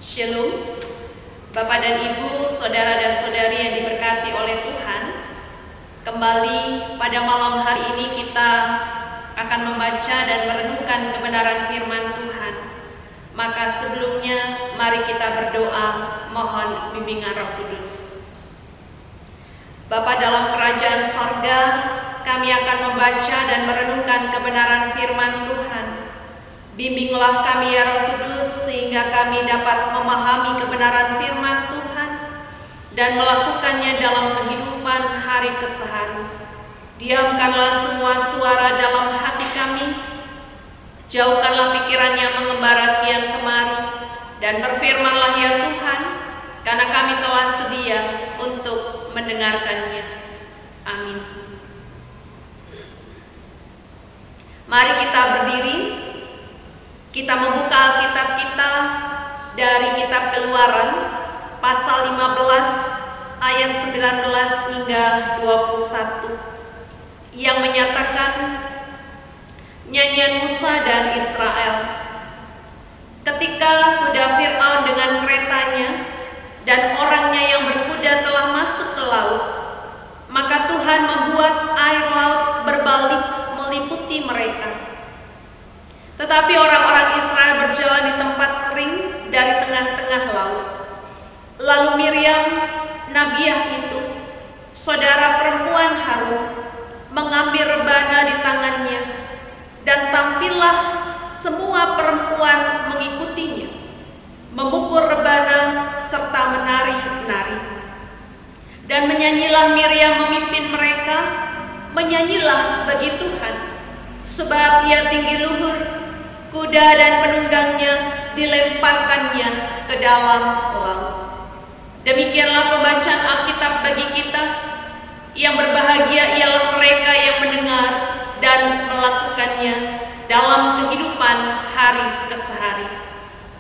Shalom, Bapak dan Ibu, saudara dan saudari yang diberkati oleh Tuhan. Kembali pada malam hari ini kita akan membaca dan merenungkan kebenaran firman Tuhan. Maka sebelumnya mari kita berdoa mohon bimbingan Roh Kudus. Bapa dalam kerajaan sorga, kami akan membaca dan merenungkan kebenaran firman Tuhan. Bimbinglah kami ya Roh Kudus sehingga kami dapat memahami kebenaran firman Tuhan dan melakukannya dalam kehidupan hari kesehari. Diamkanlah semua suara dalam hati kami, jauhkanlah pikiran yang mengembara kian kemari, dan berfirmanlah ya Tuhan, karena kami telah sedia untuk mendengarkannya. Amin. Mari kita berdiri. Kita membuka Alkitab kita dari kitab Keluaran pasal 15 ayat 19 hingga 21 yang menyatakan nyanyian Musa dan Israel. Ketika kuda Fir'aun dengan keretanya dan orangnya yang berkuda telah masuk ke laut, maka Tuhan membuat air laut berbalik meliputi mereka. Tetapi orang-orang Israel berjalan di tempat kering dari tengah-tengah laut. Lalu Miriam, nabiah itu, saudara perempuan Harun, mengambil rebana di tangannya, dan tampillah semua perempuan mengikutinya, memukul rebana serta menari-nari. Dan menyanyilah Miriam memimpin mereka, menyanyilah bagi Tuhan, sebab ia tinggi luhur, kuda dan penunggangnya dilemparkannya ke dalam laut. Demikianlah pembacaan Alkitab bagi kita. Yang berbahagia ialah mereka yang mendengar dan melakukannya dalam kehidupan hari kesehari.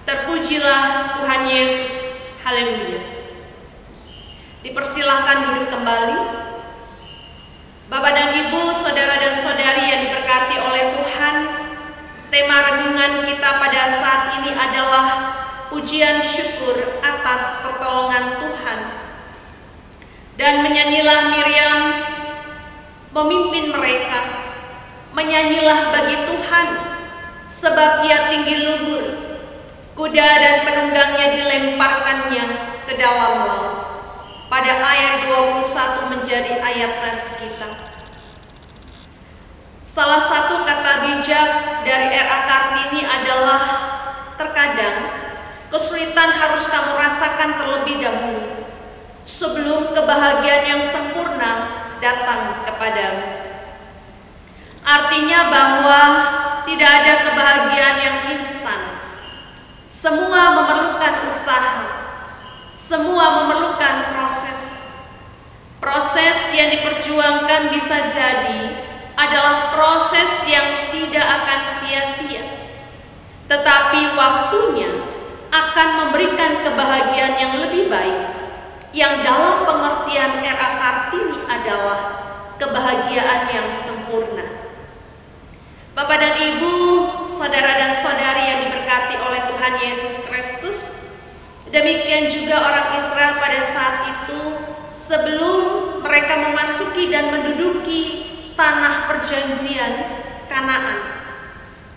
Terpujilah Tuhan Yesus. Haleluya. Dipersilahkan duduk kembali. Bapak dan Ibu, saudara dan saudari yang diberkati oleh Tuhan, tema renungan kita pada saat ini adalah pujian syukur atas pertolongan Tuhan. Dan menyanyilah Miriam memimpin mereka, menyanyilah bagi Tuhan, sebab ia tinggi luhur, kuda dan penunggangnya dilemparkannya ke dalam laut. Pada ayat 21 menjadi ayat nas kita. Salah satu kata bijak dari R.A. Kartini adalah terkadang kesulitan harus kamu rasakan terlebih dahulu sebelum kebahagiaan yang sempurna datang kepadamu. Artinya bahwa tidak ada kebahagiaan yang instan. Semua memerlukan usaha, semua memerlukan proses. Proses yang diperjuangkan bisa jadi adalah proses yang tidak akan sia-sia, tetapi waktunya akan memberikan kebahagiaan yang lebih baik, yang dalam pengertian R.A. Kartini adalah kebahagiaan yang sempurna. Bapak dan Ibu, saudara dan saudari yang diberkati oleh Tuhan Yesus Kristus, demikian juga orang Israel pada saat itu sebelum mereka memasuki dan menduduki tanah perjanjian Kanaan.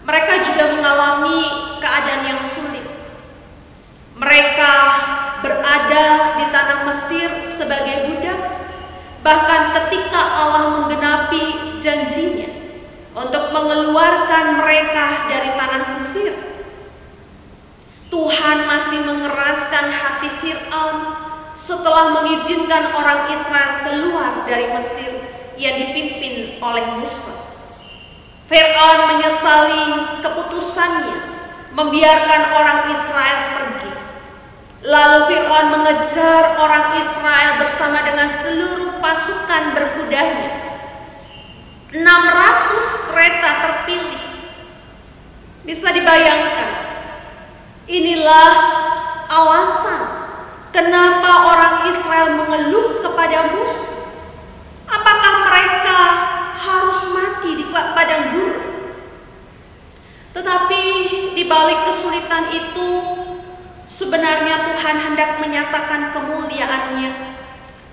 Mereka juga mengalami keadaan yang sulit. Mereka berada di tanah Mesir sebagai budak, bahkan ketika Allah menggenapi janjinya untuk mengeluarkan mereka dari tanah Mesir, Tuhan masih mengeraskan hati Fir'aun setelah mengizinkan orang Israel keluar dari Mesir yang dipimpin oleh Musa. Fir'aun menyesali keputusannya membiarkan orang Israel pergi. Lalu Fir'aun mengejar orang Israel bersama dengan seluruh pasukan berkudanya. 600 kereta terpilih. Bisa dibayangkan, inilah alasan kenapa orang Israel mengeluh kepada Musa. Apakah mereka harus mati di padang gurun? Tetapi di balik kesulitan itu, Sebenarnya Tuhan hendak menyatakan kemuliaan-Nya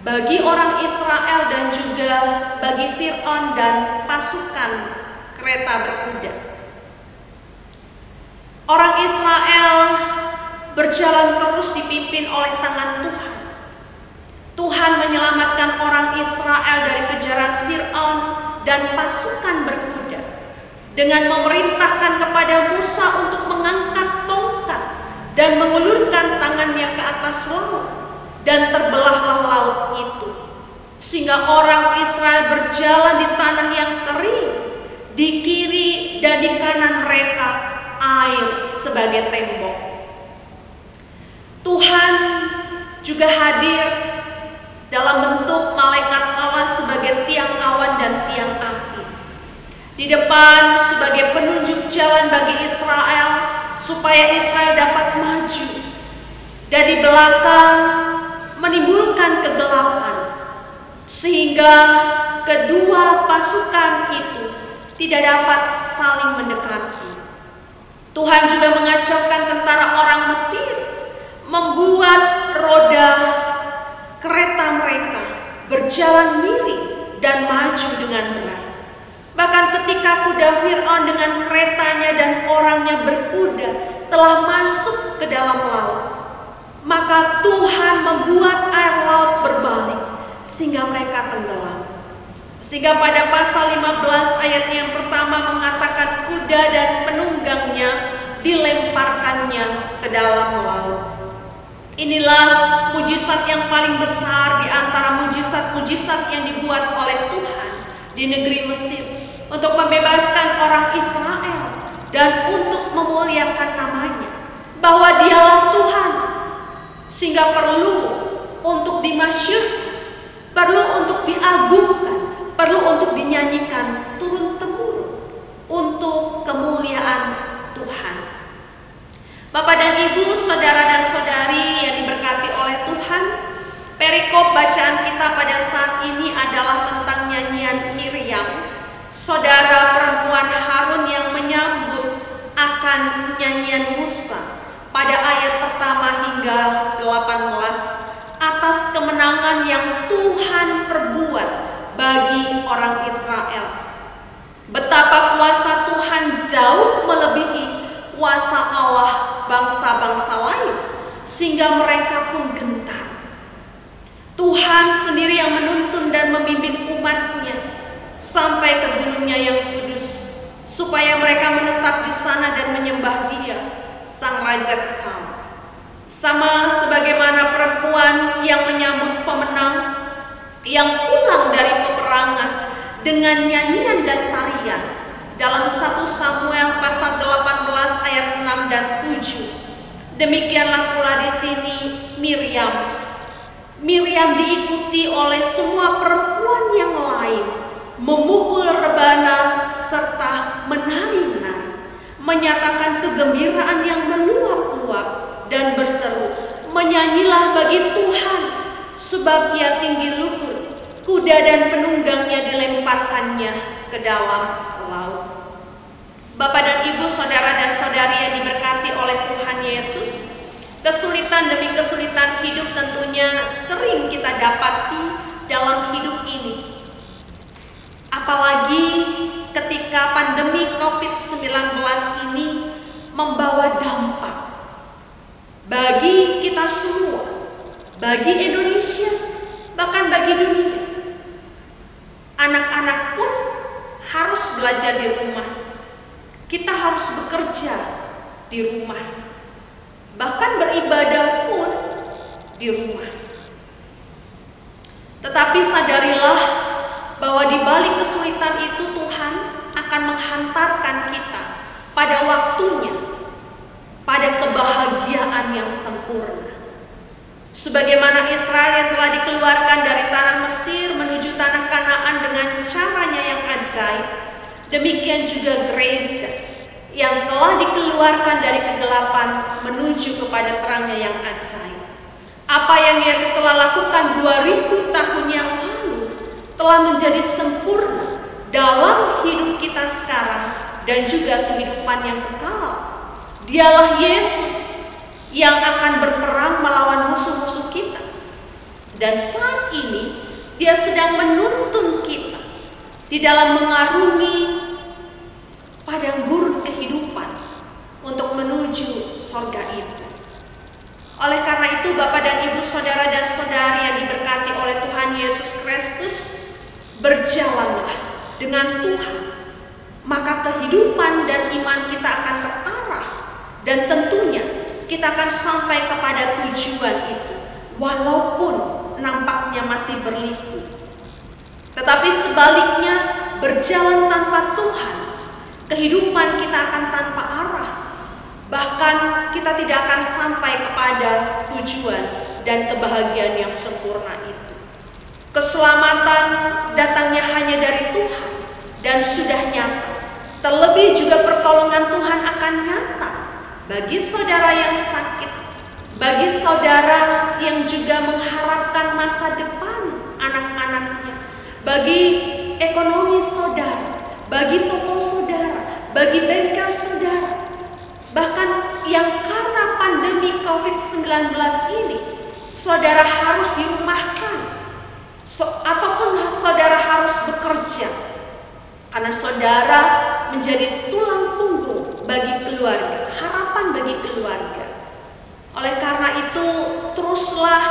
bagi orang Israel dan juga bagi Fir'aun dan pasukan kereta berkuda. Orang Israel berjalan terus dipimpin oleh tangan Tuhan. Tuhan menyelamatkan orang Israel dari kejaran Fir'aun dan pasukan berkuda dengan memerintahkan kepada Musa untuk mengangkat tongkat dan mengulurkan tangannya ke atas laut, dan terbelahlah laut itu, sehingga orang Israel berjalan di tanah yang kering, di kiri dan di kanan mereka air sebagai tembok. Tuhan juga hadir dalam bentuk malaikat Allah sebagai tiang awan dan tiang api. Di depan sebagai penunjuk jalan bagi Israel supaya Israel dapat maju, dan di belakang menimbulkan kegelapan sehingga kedua pasukan itu tidak dapat saling mendekati. Tuhan juga mengacaukan tentara orang Mesir, membuat roda kereta mereka berjalan miring dan maju dengan berat. Bahkan ketika kuda Fir'aun dengan keretanya dan orangnya berkuda telah masuk ke dalam laut, maka Tuhan membuat air laut berbalik sehingga mereka tenggelam. Sehingga pada pasal 15 ayat yang pertama mengatakan kuda dan penunggangnya dilemparkannya ke dalam laut. Inilah mujizat yang paling besar di antara mujizat-mujizat yang dibuat oleh Tuhan di negeri Mesir untuk membebaskan orang Israel dan untuk memuliakan namanya, bahwa Dialah Tuhan, sehingga perlu untuk dimasyhurkan, perlu untuk diagungkan, perlu untuk dinyanyikan turun-temurun untuk kemuliaan Tuhan. Bapak dan Ibu, saudara dan saudari yang diberkati oleh Tuhan, perikop bacaan kita pada saat ini adalah tentang nyanyian Miriam, saudara perempuan Harun yang menyambut akan nyanyian Musa pada ayat pertama hingga 18 atas kemenangan yang Tuhan perbuat bagi orang Israel. Betapa kuasa Tuhan jauh melebihi kuasa Allah bangsa-bangsa lain, sehingga mereka pun gentar. Tuhan sendiri yang menuntun dan membimbing umat-Nya sampai ke gunungnya yang kudus, supaya mereka menetap di sana dan menyembah Dia, Sang Raja Kekal. Sama sebagaimana perempuan yang menyambut pemenang yang pulang dari peperangan dengan nyanyian dan tarian dalam 1 Samuel pasal 18 ayat 6 dan 7. Demikianlah pula di sini Miriam. Miriam diikuti oleh semua perempuan yang lain, memukul rebana serta menari-nari, menyatakan kegembiraan yang meluap-luap dan berseru, "Menyanyilah bagi Tuhan, sebab Ia tinggi luhur, kuda dan penunggangnya dilemparkannya ke dalam laut." Bapak dan Ibu, saudara dan saudari yang diberkati oleh Tuhan Yesus, kesulitan demi kesulitan hidup tentunya sering kita dapati dalam hidup ini. Apalagi ketika pandemi COVID-19 ini membawa dampak bagi kita semua, bagi Indonesia, bahkan bagi dunia. Anak-anak pun harus belajar di rumah. Kita harus bekerja di rumah. Bahkan beribadah pun di rumah. Tetapi sadarilah bahwa di balik kesulitan itu Tuhan akan menghantarkan kita pada waktunya, pada kebahagiaan yang sempurna. Sebagaimana Israel yang telah dikeluarkan dari tanah Mesir menuju tanah Kanaan dengan caranya yang ajaib, demikian juga gereja yang telah dikeluarkan dari kegelapan menuju kepada terangnya yang ajaib. Apa yang Yesus telah lakukan 2000 tahun yang lalu telah menjadi sempurna dalam hidup kita sekarang dan juga kehidupan yang kekal. Dialah Yesus yang akan berperang melawan musuh-musuh kita. Dan saat ini Dia sedang menuntun kita di dalam mengarungi padang gurun kehidupan untuk menuju sorga itu. Oleh karena itu, Bapak dan Ibu, saudara dan saudari yang diberkati oleh Tuhan Yesus Kristus, berjalanlah dengan Tuhan, maka kehidupan dan iman kita akan terarah, dan tentunya kita akan sampai kepada tujuan itu, walaupun nampaknya masih berliku. Tetapi sebaliknya, berjalan tanpa Tuhan, kehidupan kita akan tanpa arah. Bahkan kita tidak akan sampai kepada tujuan dan kebahagiaan yang sempurna itu. Keselamatan datangnya hanya dari Tuhan dan sudah nyata. Terlebih juga pertolongan Tuhan akan nyata bagi saudara yang sakit, bagi saudara yang juga mengharapkan masa depan anak-anaknya, bagi ekonomi saudara, bagi toko saudara, bagi bengkel saudara. Bahkan yang karena pandemi COVID-19 ini, saudara harus dirumahkan, ataupun saudara harus bekerja, karena saudara menjadi tulang punggung bagi keluarga, harapan bagi keluarga. Oleh karena itu, teruslah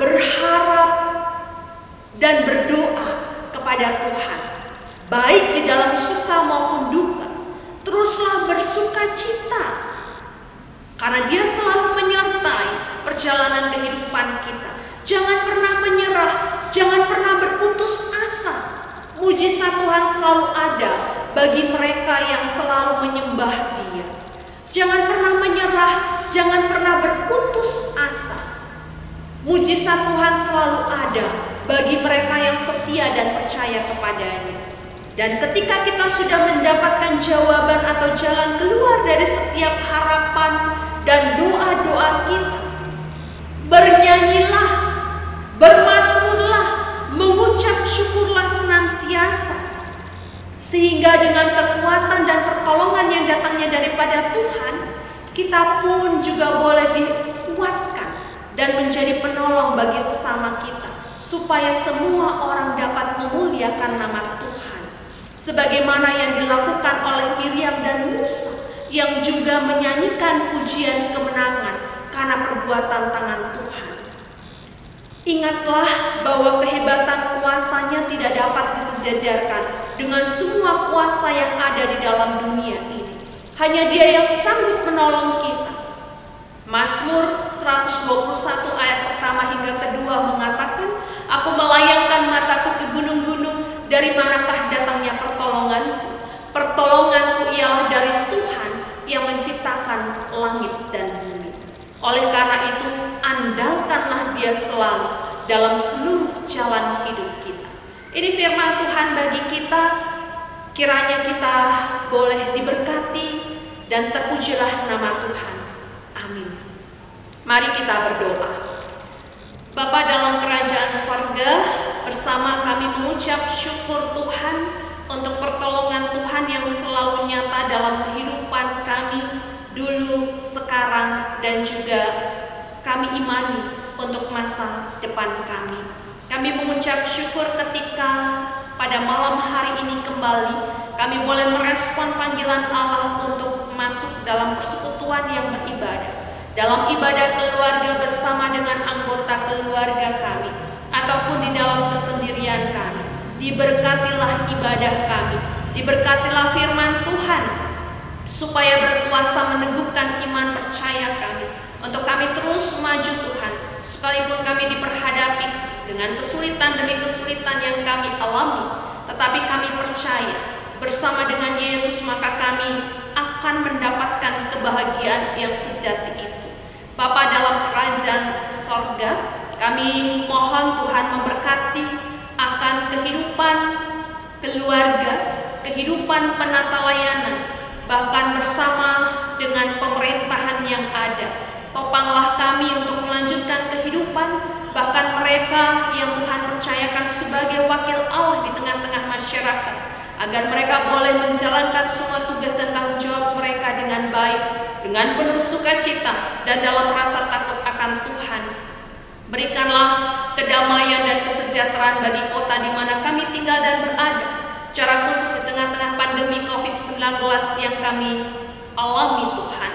berharap dan berdoa kepada Tuhan, baik di dalam suka maupun duka. Teruslah bersuka cita, karena Dia selalu menyertai perjalanan kehidupan kita. Jangan pernah menyerah, jangan pernah berputus asa. Mujizat Tuhan selalu ada bagi mereka yang selalu menyembah Dia. Jangan pernah menyerah, jangan pernah berputus asa. Mujizat Tuhan selalu ada bagi mereka yang setia dan percaya kepadanya. Dan ketika kita sudah mendapatkan jawaban atau jalan keluar dari setiap harapan dan doa-doa kita, bernyanyilah, bermazmurlah, mengucap syukurlah senantiasa, sehingga dengan kekuatan dan pertolongan yang datangnya daripada Tuhan, kita pun juga boleh dikuatkan dan menjadi penolong bagi sesama kita, supaya semua orang dapat memuliakan nama Tuhan, sebagaimana yang dilakukan oleh Miriam dan Musa, yang juga menyanyikan pujian kemenangan karena perbuatan tangan Tuhan. Ingatlah bahwa kehebatan kuasanya tidak dapat disejajarkan dengan semua kuasa yang ada di dalam dunia ini. Hanya Dia yang sanggup menolong kita. Mazmur 121 ayat pertama hingga kedua mengatakan, "Aku melayangkan mataku ke gunung-gunung, dari manakah datangnya pertolonganku? Pertolonganku ialah dari Tuhan yang menciptakan langit dan bumi." Oleh karena itu, andalkanlah Dia selalu dalam seluruh jalan hidup kita. Ini firman Tuhan bagi kita. Kiranya kita boleh diberkati dan terpujilah nama Tuhan. Amin. Mari kita berdoa. Bapa dalam kerajaan sorga, bersama kami mengucap syukur Tuhan untuk pertolongan Tuhan yang selalu nyata dalam kehidupan kami dulu, sekarang, dan juga kami imani untuk masa depan kami. Kami mengucap syukur ketika pada malam hari ini kembali kami boleh merespon panggilan Allah untuk masuk dalam persekutuan yang beribadah, dalam ibadah keluarga bersama dengan anggota keluarga kami, ataupun di dalam kesendirian kami. Diberkatilah ibadah kami, diberkatilah firman Tuhan, supaya berkuasa meneguhkan iman percaya kami, untuk kami terus maju Tuhan, sekalipun kami diperhadapi dengan kesulitan demi kesulitan yang kami alami, tetapi kami percaya bersama dengan Yesus maka kami akan mendapatkan kebahagiaan yang sejati itu. Bapa dalam kerajaan sorga, kami mohon Tuhan memberkati akan kehidupan keluarga, kehidupan penata layanan, bahkan bersama dengan pemerintahan yang ada. Topanglah kami untuk melanjutkan kehidupan, bahkan mereka yang Tuhan percayakan sebagai wakil Allah di tengah-tengah masyarakat, agar mereka boleh menjalankan semua tugas dan tanggung jawab mereka dengan baik, dengan penuh sukacita, dan dalam rasa takut akan Tuhan. Berikanlah kedamaian dan kesejahteraan bagi kota di mana kami tinggal dan berada, secara khusus di tengah-tengah pandemi COVID-19 yang kami alami Tuhan.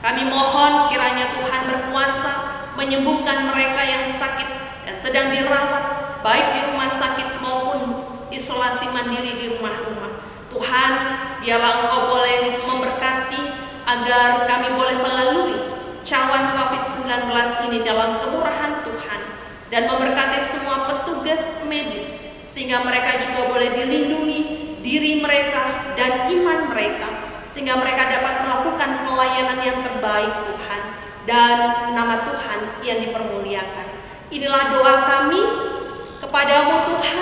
Kami mohon kiranya Tuhan berkuasa menyembuhkan mereka yang sakit dan sedang dirawat, baik di rumah sakit maupun isolasi mandiri di rumah-rumah. Tuhan, biarlah Engkau boleh memberkati agar kami boleh melalui cawan COVID-19 ini dalam kemurahan Tuhan, dan memberkati semua petugas medis sehingga mereka juga boleh dilindungi diri mereka dan iman mereka, sehingga mereka dapat melakukan pelayanan yang terbaik Tuhan, dan nama Tuhan yang dipermuliakan. Inilah doa kami kepadamu Tuhan.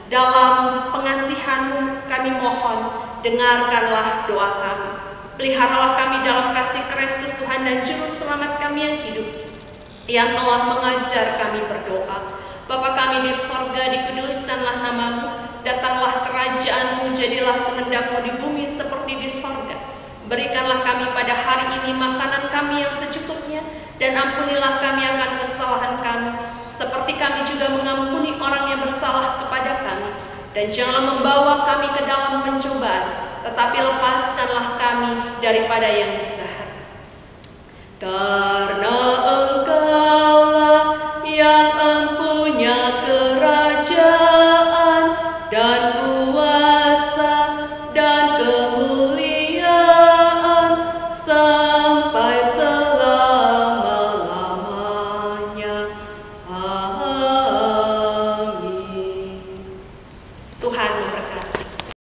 Dalam pengasihan-Mu kami mohon, dengarkanlah doa kami. Peliharalah kami dalam kasih Kristus Tuhan dan Juru Selamat kami yang hidup, yang telah mengajar kami berdoa. Bapa kami di sorga, dikuduskanlah nama-Mu, datanglah kerajaan-Mu, jadilah kehendak-Mu di bumi seperti di sorga. Berikanlah kami pada hari ini makanan kami yang secukupnya, dan ampunilah kami akan kesalahan kami, seperti kami juga mengampuni orang yang bersalah kepada kami. Dan janganlah membawa kami ke dalam pencobaan, tetapi lepaskanlah kami daripada yang jahat. Karena